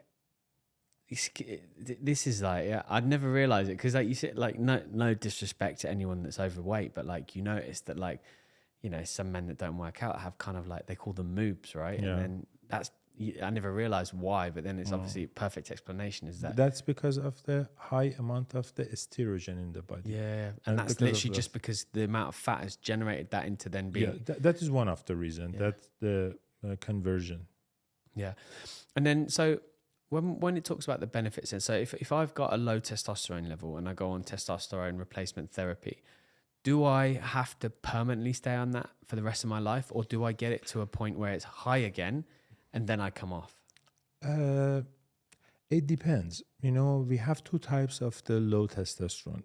this is like, I'd never realized it, because like you said, like no disrespect to anyone that's overweight, but like you notice that like some men that don't work out have kind of like, they call them moobs, right?
Yeah.
And then I never realized why, but then it's obviously a perfect explanation is that.
That's because of the high amount of the estrogen in the body.
Yeah. And that's
because of
literally
the-
just because the amount of fat has generated that into then
Yeah,
being.
that is one of the reasons.
Yeah.
That's the conversion.
Yeah. And then, so when it talks about the benefits, and so if I've got a low testosterone level and I go on testosterone replacement therapy, do I have to permanently stay on that for the rest of my life, or do I get it to a point where it's high again and then I come off?
It depends. We have two types of the low testosterone.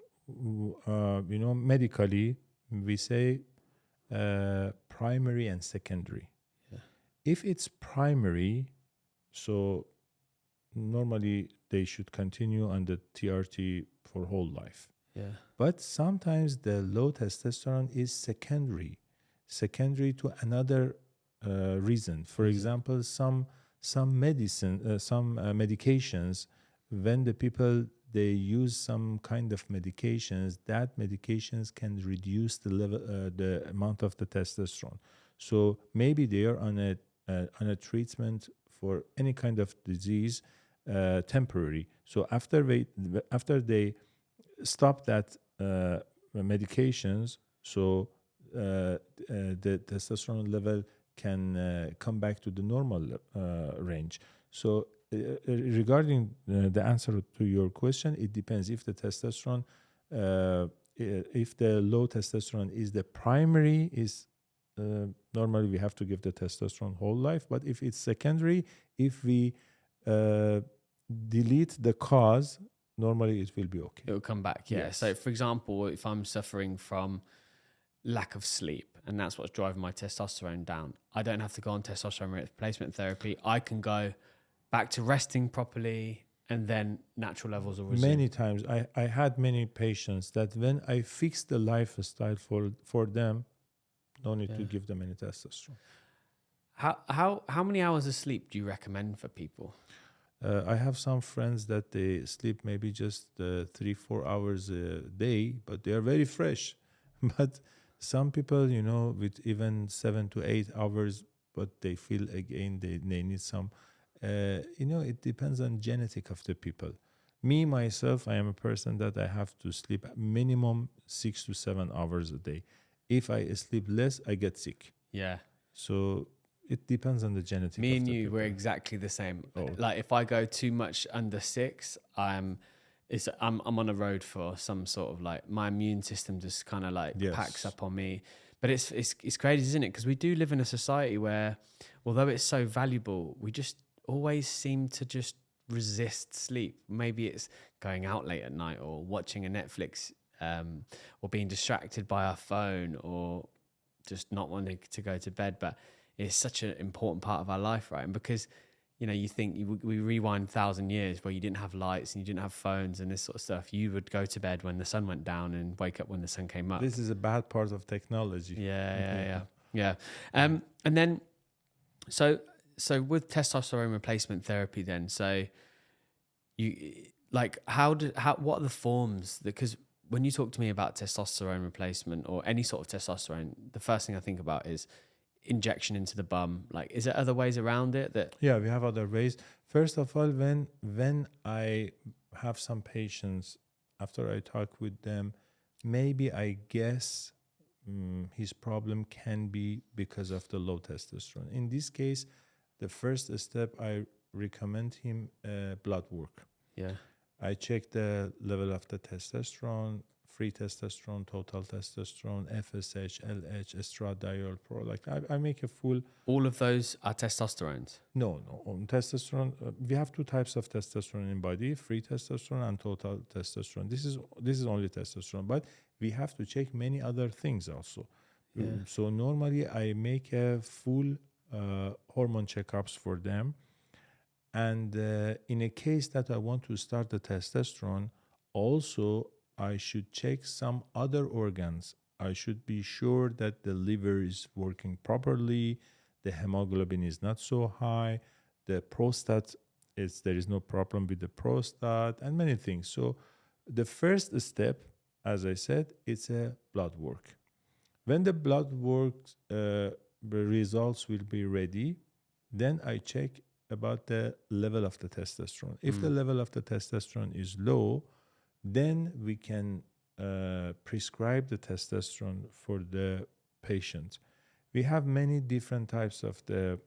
Medically, we say primary and secondary.
Yeah.
If it's primary, so normally they should continue on the TRT for whole life.
Yeah.
But sometimes the low testosterone is secondary to another reason. For example, some medications, when the people they use some kind of medications, that medications can reduce the level, the amount of the testosterone. So maybe they are on a treatment for any kind of disease, temporary. So after they stop that medications, so the testosterone level can come back to the normal range. So regarding the answer to your question, it depends. If the testosterone, if the low testosterone is the primary, is normally we have to give the testosterone whole life. But if it's secondary, if we delete the cause, normally it will be okay.
It will come back. Yeah.
Yes.
So for example, if I'm suffering from lack of sleep and that's what's driving my testosterone down, I don't have to go on testosterone replacement therapy. I can go back to resting properly and then natural levels will resume.
Many times I had many patients that when I fixed the lifestyle for them, no need to give them any testosterone.
How many hours of sleep do you recommend for people?
I have some friends that they sleep maybe just 3-4 hours a day, but they are very fresh. But some people, with even 7 to 8 hours, but they feel again they need some. It depends on genetic of the people. Me myself, I am a person that I have to sleep minimum 6 to 7 hours a day. If I sleep less, I get sick.
Yeah.
So it depends on the genetic.
Me
of
and
the
you,
people.
we're exactly the same.
Oh.
Like if I go too much under 6, I'm on a road for some sort of like my immune system just kind of like packs up on me. But it's crazy, isn't it? Because we do live in a society where, although it's so valuable, we just always seem to just resist sleep. Maybe it's going out late at night or watching a Netflix, or being distracted by our phone, or just not wanting to go to bed. But it's such an important part of our life, right? And because, you think we rewind 1,000 years where you didn't have lights and you didn't have phones and this sort of stuff. You would go to bed when the sun went down and wake up when the sun came up.
This is a bad part of technology.
Yeah. And then, so with testosterone replacement therapy, then, so you like, what are the forms? Because when you talk to me about testosterone replacement or any sort of testosterone, the first thing I think about is injection into the bum. Like, is there other ways around it that?
Yeah, we have other ways. First of all, when I have some patients, after I talk with them, maybe I guess his problem can be because of the low testosterone. In this case, the first step, I recommend him blood work.
Yeah.
I check the level of the testosterone, free testosterone, total testosterone, FSH, LH, estradiol, pro. Like I make a full.
All of those are testosterones?
No. On testosterone, we have two types of testosterone in body: free testosterone and total testosterone. This is only testosterone, but we have to check many other things also.
Yeah.
So normally I make a full hormone checkups for them. And in a case that I want to start the testosterone, also I should check some other organs. I should be sure that the liver is working properly, the hemoglobin is not so high, the prostate there is no problem with the prostate, and many things. So the first step, as I said, it's a blood work. When the blood work results will be ready, then I check about the level of the testosterone. If the level of the testosterone is low, then we can prescribe the testosterone for the patient. We have many different types of the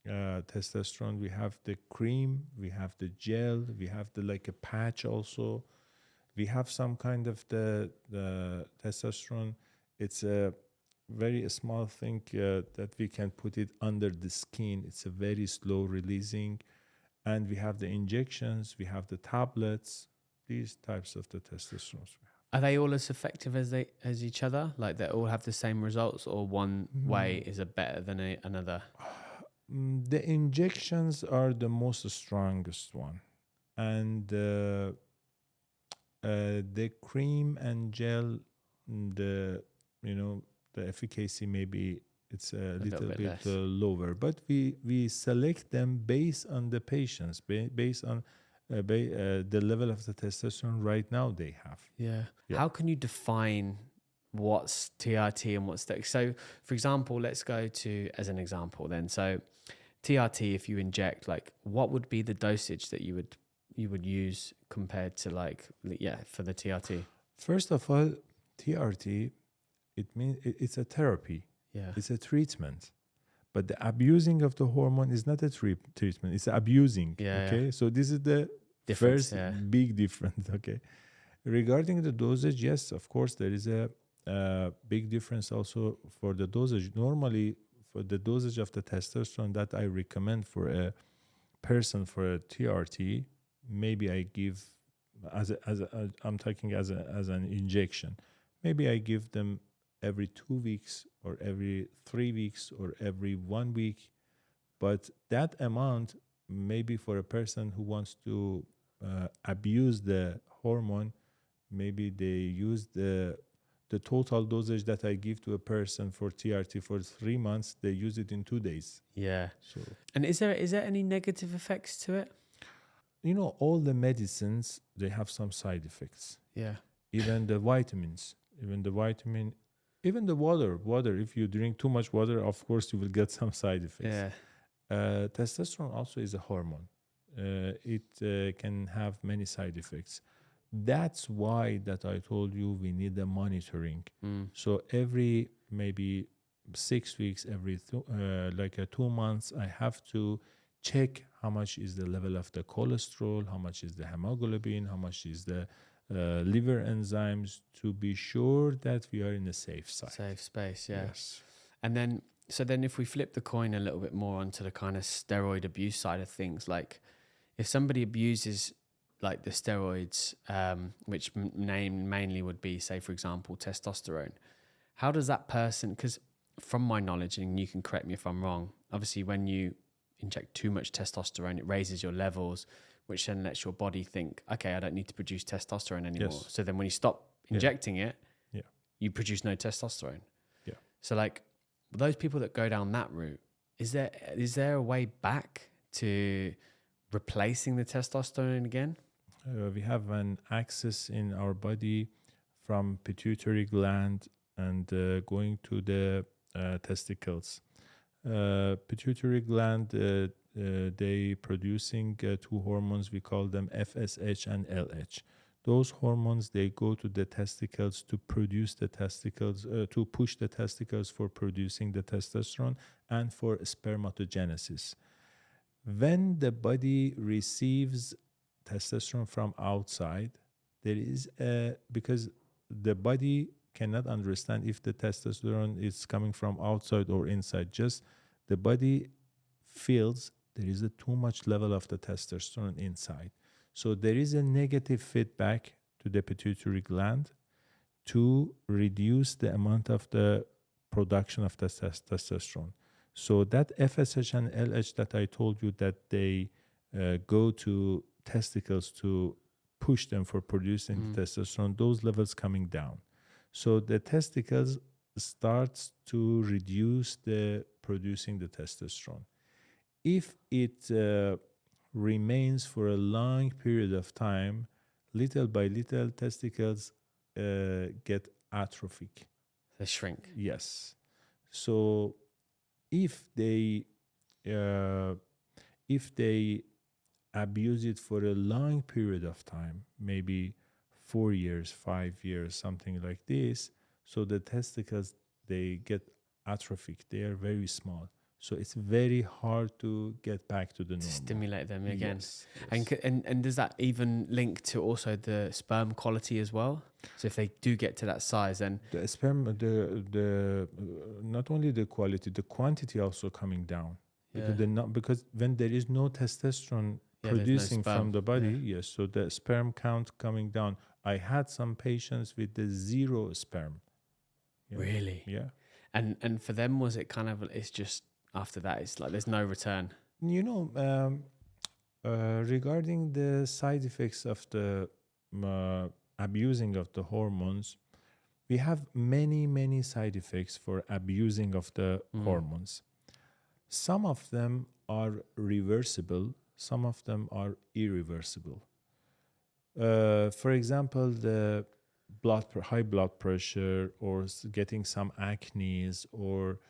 testosterone. We have the cream, we have the gel, we have the like a patch also. We have some kind of the testosterone. It's a very small thing that we can put it under the skin. It's a very slow releasing. And we have the injections, we have the tablets, these types of the testosterone.
Are they all as effective as each other? Like they all have the same results, or one way is a better than another?
The injections are the most strongest one. And the cream and gel, the the efficacy maybe it's a little bit lower, but we select them based on the patients, based on the level of the testosterone right now they have.
Yeah. How can you define what's TRT and what's so for example, let's go to as an example then. So TRT, if you inject, like what would be the dosage that you would use compared to like for the TRT?
First of all, TRT, it means it's a therapy.
Yeah.
It's a treatment. But the abusing of the hormone is not a treatment. It's abusing.
Yeah.
Okay. So this is the
difference,
first big difference. Okay. Regarding the dosage, yes, of course, there is a big difference also for the dosage. Normally, for the dosage of the testosterone that I recommend for a person for a TRT, maybe I give I'm talking as an injection. Maybe I give them every 2 weeks or every 3 weeks or every 1 week. But that amount, maybe for a person who wants to abuse the hormone, maybe they use the total dosage that I give to a person for TRT for 3 months, they use it in 2 days.
Yeah.
So,
and is there any negative effects to it?
All the medicines, they have some side effects.
Yeah.
Even the vitamins, even the water. If you drink too much water, of course, you will get some side effects.
Yeah.
Testosterone also is a hormone. It can have many side effects. That's why that I told you we need the monitoring. So every maybe 6 weeks, every 2 months, I have to check how much is the level of the cholesterol, how much is the hemoglobin, how much is the liver enzymes, to be sure that we are in a safe side.
Safe space, yeah.
Yes.
And then if we flip the coin a little bit more onto the kind of steroid abuse side of things, like if somebody abuses like the steroids, which mainly would be, say, for example, testosterone, how does that person, because from my knowledge, and you can correct me if I'm wrong, obviously when you inject too much testosterone, it raises your levels, which then lets your body think, okay, I don't need to produce testosterone anymore.
Yes.
So then when you stop injecting it,
Yeah.
you produce no testosterone.
Yeah.
So like those people that go down that route, is there a way back to replacing the testosterone again?
We have an axis in our body from pituitary gland and going to the testicles. Pituitary gland, they producing 2 hormones. We call them FSH and LH. Those hormones, they go to the testicles to produce the testicles, to push the testicles for producing the testosterone and for spermatogenesis. When the body receives testosterone from outside, there is because the body cannot understand if the testosterone is coming from outside or inside. Just the body feels there is a too much level of the testosterone inside. So there is a negative feedback to the pituitary gland to reduce the amount of the production of the testosterone. So that FSH and LH that I told you that they go to testicles to push them for producing the testosterone, those levels coming down. So the testicles starts to reduce the producing the testosterone. If it remains for a long period of time, little by little, testicles get atrophic.
They shrink.
Yes. So if they if they abuse it for a long period of time, maybe 4 years, 5 years, something like this, so the testicles, they get atrophic. They are very small. So it's very hard to get back to the
To
normal.
stimulate them again.
Yes,
And,
yes.
and does that even link to also the sperm quality as well? So if they do get to that size, then
The sperm, the not only the quality, the quantity also coming down. Because because when there is no testosterone
there's no
producing
sperm.
from the body, yes, so the sperm count coming down. I had some patients with the zero sperm. Yeah.
Really?
Yeah.
And for them, was it kind of, it's just after that, it's like there's no return?
You know, regarding the side effects of the abusing of the hormones, we have many side effects for abusing of the hormones. Some of them are reversible, some of them are irreversible. For example, the high blood pressure, or getting some acne, or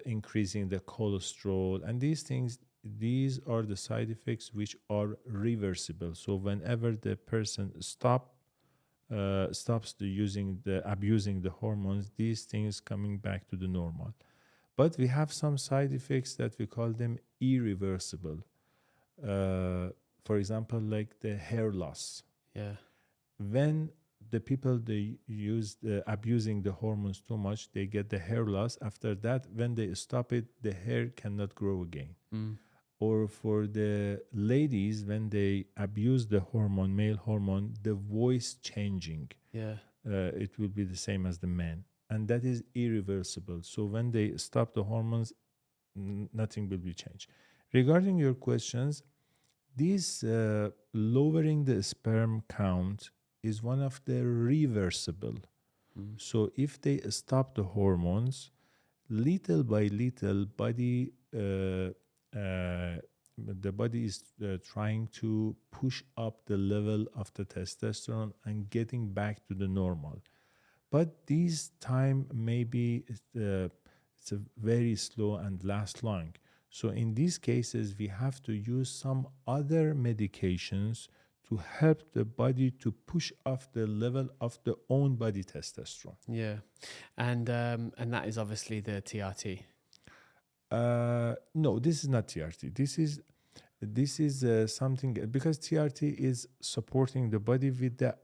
increasing the cholesterol, and these things, these are the side effects which are reversible. So whenever the person stops abusing the hormones, these things coming back to the normal. But we have some side effects that we call them irreversible. For example, like the hair loss.
Yeah.
When the people, they use abusing the hormones too much, they get the hair loss. After that, when they stop it, the hair cannot grow again. Or for the ladies, when they abuse the hormone, male hormone, the voice changing.
Yeah.
It will be the same as the man, and that is irreversible. So when they stop the hormones, nothing will be changed. Regarding your questions, this lowering the sperm count is one of the reversible. So if they stop the hormones, little by little, the body is trying to push up the level of the testosterone and getting back to the normal. But this time maybe it's a very slow and last long. So in these cases, we have to use some other medications to help the body to push up the level of the own body testosterone.
Yeah. And that is obviously the TRT.
No, this is not TRT. This is something, because TRT is supporting the body with the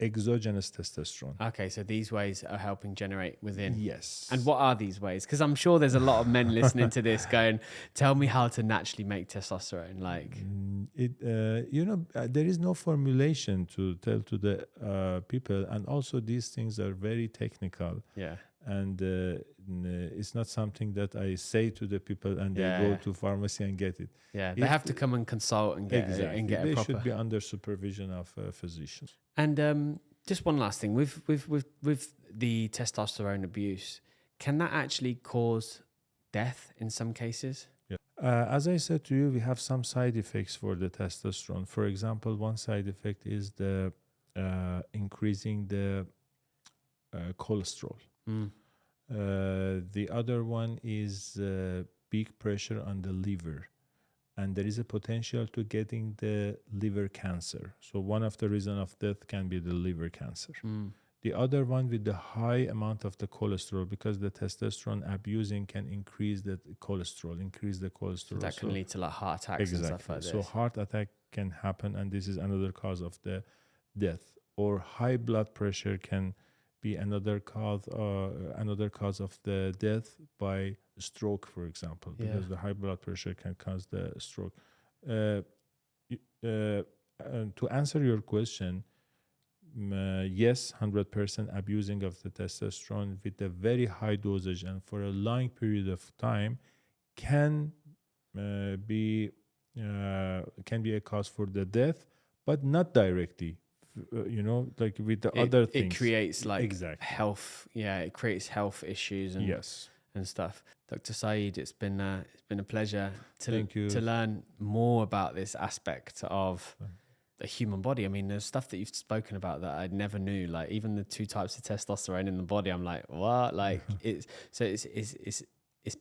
exogenous testosterone.
Okay, so these ways are helping generate within.
Yes.
And what are these ways? Because I'm sure there's a lot of men listening to this going, tell me how to naturally make testosterone. Like,
there is no formulation to tell to the people, and also these things are very technical.
yeah.
And it's not something that I say to the people and they go to pharmacy and get it.
Yeah, they have to come and consult and get
Exactly.
and get
They
a proper.
should be under supervision of physicians.
And just one last thing with the testosterone abuse, can that actually cause death in some cases?
Yeah. As I said to you, we have some side effects for the testosterone. For example, one side effect is the increasing the cholesterol. The other one is big pressure on the liver, and there is a potential to getting the liver cancer. So one of the reasons of death can be the liver cancer. The other one with the high amount of the cholesterol, because the testosterone abusing can increase the cholesterol.
So that can lead to like heart attacks and stuff like this.
So heart attack can happen, and this is another cause of the death. Or high blood pressure can be another cause of the death by stroke, for example, because the high blood pressure can cause the stroke. To answer your question, yes, 100% abusing of the testosterone with a very high dosage and for a long period of time can be a cause for the death, but not directly. Like with the other things.
It creates like health. Yeah, it creates health issues and and stuff. Dr. Saeed, it's been a pleasure to learn more about this aspect of the human body. I mean, there's stuff that you've spoken about that I never knew. Like even the 2 types of testosterone in the body. I'm like, what? Like it's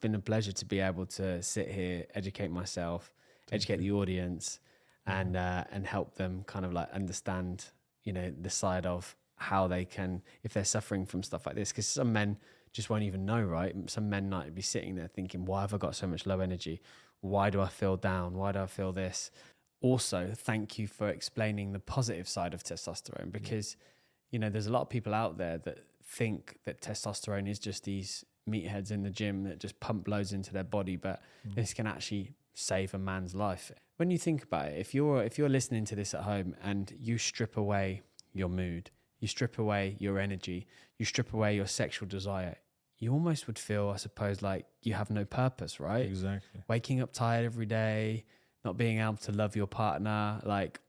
been a pleasure to be able to sit here, educate myself, educate the audience and help them kind of like understand, the side of how they can, if they're suffering from stuff like this, because some men just won't even know, right? Some men might be sitting there thinking, why have I got so much low energy? Why do I feel down? Why do I feel this? Also, thank you for explaining the positive side of testosterone, because, there's a lot of people out there that think that testosterone is just these meatheads in the gym that just pump loads into their body, but this can actually save a man's life. When you think about it, if you're listening to this at home and you strip away your mood, you strip away your energy, you strip away your sexual desire, you almost would feel, I suppose, like you have no purpose, right?
Exactly.
Waking up tired every day, not being able to love your partner, like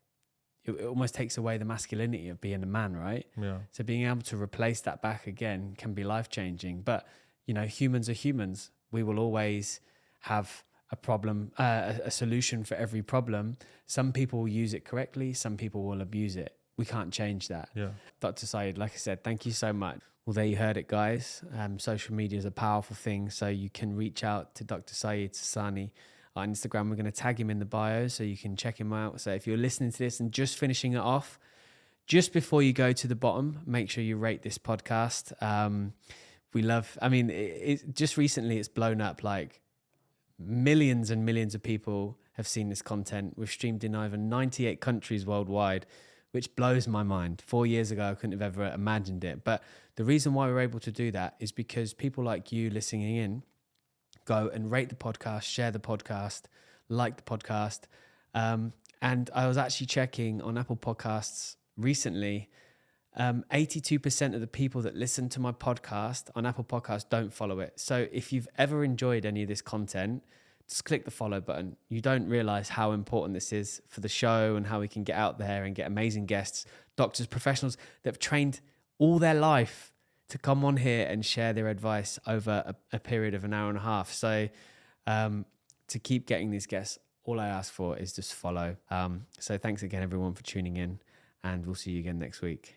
it almost takes away the masculinity of being a man, right?
Yeah.
So being able to replace that back again can be life-changing. But, humans are humans. We will always have a problem, a solution for every problem. Some people will use it correctly. Some people will abuse it. We can't change that.
Yeah.
Dr. Saeed, like I said, thank you so much. Well, there you heard it, guys. Social media is a powerful thing. So you can reach out to Dr. Saeed Sassani on Instagram. We're going to tag him in the bio so you can check him out. So if you're listening to this and just finishing it off, just before you go to the bottom, make sure you rate this podcast. Just recently it's blown up, like millions and millions of people have seen this content. We've streamed in over 98 countries worldwide, which blows my mind. 4 years ago, I couldn't have ever imagined it. But the reason why we're able to do that is because people like you listening in go and rate the podcast, share the podcast, like the podcast. And I was actually checking on Apple Podcasts recently, 82% of the people that listen to my podcast on Apple Podcasts don't follow it. So if you've ever enjoyed any of this content, just click the follow button. You don't realize how important this is for the show and how we can get out there and get amazing guests, doctors, professionals that have trained all their life to come on here and share their advice over a period of an hour and a half. So to keep getting these guests, all I ask for is just follow. So thanks again, everyone, for tuning in, and we'll see you again next week.